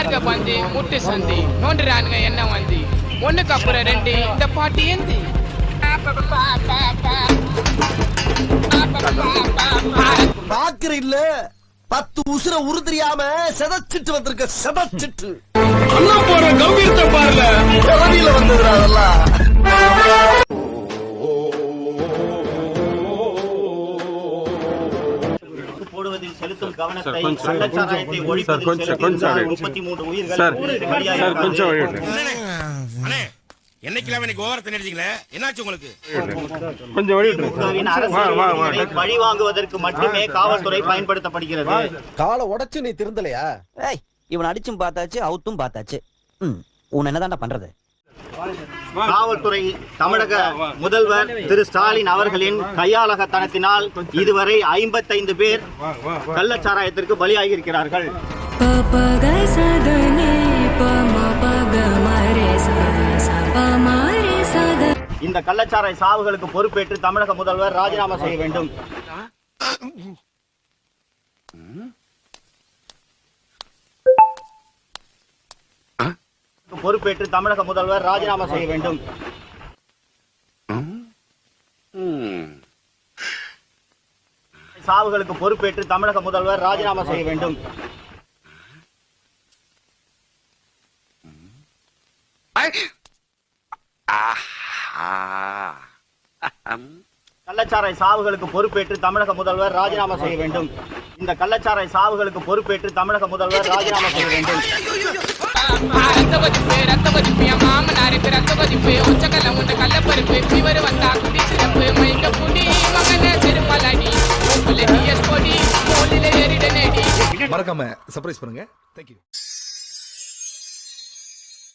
முதுக பந்தி முட்டு சந்தி நோண்டுறானுங்க என்ன வந்தி ஒண்ணுக்கு அப்புறம் ரெண்டு இந்த பாட்டு ஏந்தி பாக்குற இல்ல 10 உசுர உருதிரியாம செதச்சிட்டு வந்திருக்க செதச்சிட்டு போற கம்பீரத்தை பாருல கவனியில வந்ததுடா அதெல்லாம் போடுவதில் செலுத்தும் கவனத்தை கள்ளச்சாராயத்தை ஒழிப்பதில் செலுத்தியிருந்தால் 33 உயிர்கள் என்னைக்கெல்லாம் எனக்கு ஓவரத்தை நினைச்சீங்களே என்னாச்சு உங்களுக்கு திமுகவின் அரசியலை பழி வாங்குவதற்கு மட்டுமே காவல்துறை பயன்படுத்தப்படுகிறது. காலை உடைச்சு நீ திருந்தலையா? இவன் அடிச்சும் பார்த்தாச்சு அவுத்தும் பார்த்தாச்சு. உன் என்னதான்டா பண்றது? காவல்துறை தமிழக முதல்வர் திரு ஸ்டாலின் அவர்களின் கையாளகத்தனத்தினால் இதுவரை 55 பேர் கள்ளச்சாராயத்திற்கு பலியாகியிருக்கிறார்கள். இந்த கள்ளச்சாராய சாவுகளுக்கு பொறுப்பேற்று தமிழக முதல்வர் ராஜினாமா செய்ய வேண்டும். பொறுப்பேற்று தமிழக முதல்வர் ராஜினாமா செய்ய வேண்டும். சாவுகளுக்கு பொறுப்பேற்று தமிழக முதல்வர் ராஜினாமா செய்ய வேண்டும். கள்ளச்சாராய சாவுகளுக்கு பொறுப்பேற்று தமிழக முதல்வர் ராஜினாமா செய்ய வேண்டும். இந்த கள்ளச்சாராய சாவுகளுக்கு பொறுப்பேற்று தமிழக முதல்வர் ராஜினாமா செய்ய வேண்டும். ரத்த பதிப்பு என் மாமனாருக்கு ரத்த பதிப்பு உச்சக்கல்ல உண்ட கள்ளப்பருப்பு ஃபீவர் வந்தா குடி சிறப்பு மயங்க குடி மகன சிறுமலடி பொடி மூலில ஏறிட நேடி. மறக்காம சர்ப்ரைஸ் பண்ணுங்க. தேங்க்யூ.